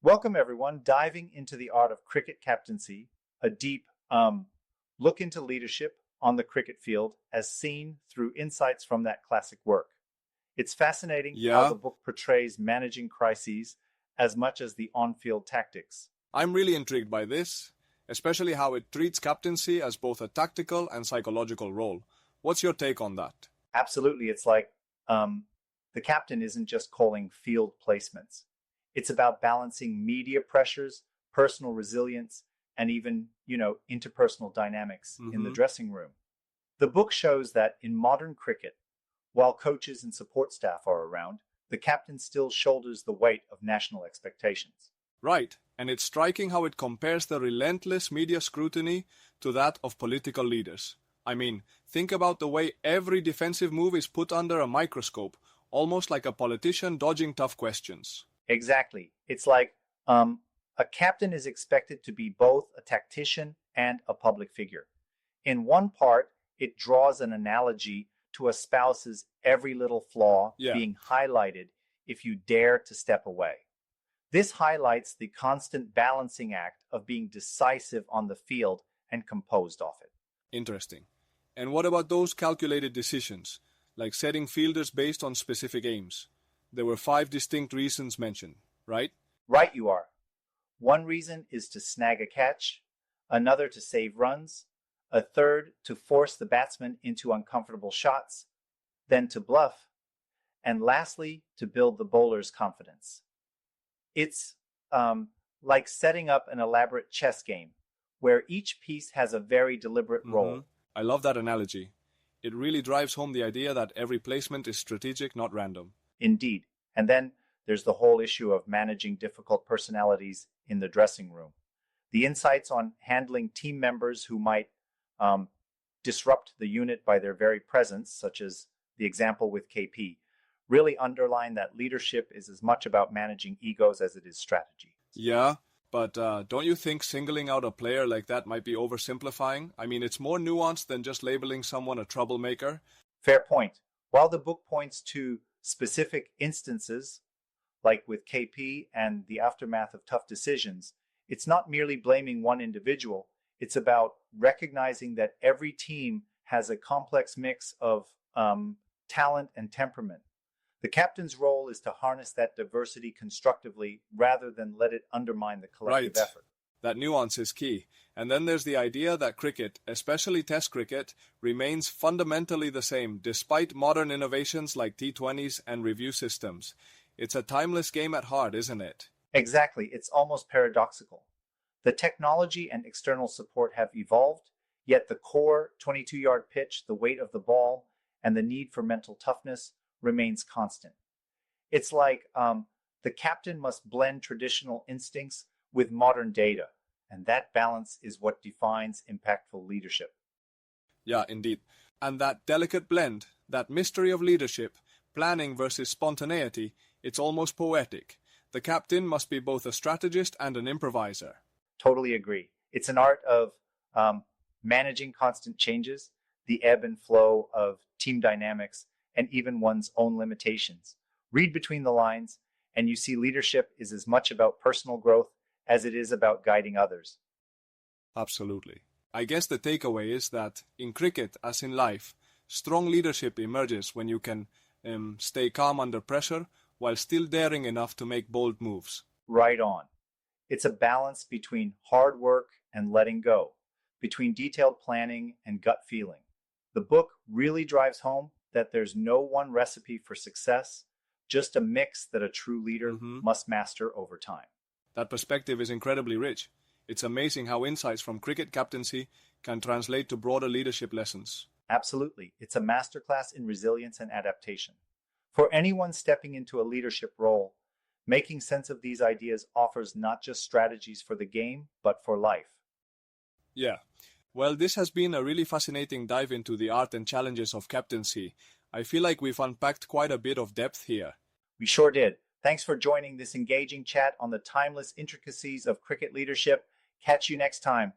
Welcome, everyone, diving into the art of cricket captaincy, a deep look into leadership on the cricket field as seen through insights from that classic work. It's fascinating how the Yeah, book portrays managing crises as much as the on field tactics. I'm really intrigued by this, especially how it treats captaincy as both a tactical and psychological role. What's your take on that? Absolutely, it's like um, the captain isn't just calling field placements, it's about balancing media pressures, personal resilience, and even, interpersonal dynamics in the Mm-hmm. dressing room. The book shows that in modern cricket, while coaches and support staff are around, the captain still shoulders the weight of national expectations. Right, and it's striking how it compares the relentless media scrutiny to that of political leaders. I mean, think about the way every defensive move is put under a microscope, almost like a politician dodging tough questions. Exactly. It's like um, a captain is expected to be both a tactician and a public figure. In one part, it draws an analogy to a spouse's every little flaw Yeah, being highlighted if you dare to step away. This highlights the constant balancing act of being decisive on the field and composed off it. interesting. And what about those calculated decisions, like setting fielders based on specific aims? There were five distinct reasons mentioned, right? Right, you are. One reason is to snag a catch, another to save runs, a third to force the batsman into uncomfortable shots, then to bluff, and lastly to build the bowler's confidence. It's like setting up an elaborate chess game where each piece has a very deliberate Mm-hmm. role. I love that analogy. It really drives home the idea that every placement is strategic, not random. Indeed. And then there's the whole issue of managing difficult personalities in the dressing room. The insights on handling team members who might um, disrupt the unit by their very presence, such as the example with KP, really underline that leadership is as much about managing egos as it is strategy. Yeah, but don't you think singling out a player like that might be oversimplifying? I mean, it's more nuanced than just labeling someone a troublemaker. Fair point. While the book points to specific instances, like with KP and the aftermath of tough decisions, it's not merely blaming one individual. It's about recognizing that every team has a complex mix of talent and temperament. The captain's role is to harness that diversity constructively rather than let it undermine the collective Right. effort. That nuance is key. And then there's the idea that cricket, especially Test cricket, remains fundamentally the same despite modern innovations like T20s and review systems. It's a timeless game at heart, isn't it? Exactly, it's almost paradoxical. The technology and external support have evolved, yet the core 22-yard pitch, the weight of the ball, and the need for mental toughness remains constant. It's like the captain must blend traditional instincts with modern data, and that balance is what defines impactful leadership. Yeah, indeed. And that delicate blend, that mystery of leadership, planning versus spontaneity, it's almost poetic. The captain must be both a strategist and an improviser. Totally agree. It's an art of um, managing constant changes, the ebb and flow of team dynamics, and even one's own limitations. Read between the lines, and you see leadership is as much about personal growth as it is about guiding others. Absolutely. I guess the takeaway is that in cricket, as in life, strong leadership emerges when you can stay calm under pressure while still daring enough to make bold moves. Right on. It's a balance between hard work and letting go, between detailed planning and gut feeling. The book really drives home that there's no one recipe for success, just a mix that a true leader Hmm. must master over time. That perspective is incredibly rich. It's amazing how insights from cricket captaincy can translate to broader leadership lessons. Absolutely. It's a masterclass in resilience and adaptation. For anyone stepping into a leadership role, making sense of these ideas offers not just strategies for the game, but for life. Yeah. Well, this has been a really fascinating dive into the art and challenges of captaincy. I feel like we've unpacked quite a bit of depth here. We sure did. Thanks for joining this engaging chat on the timeless intricacies of cricket leadership. Catch you next time.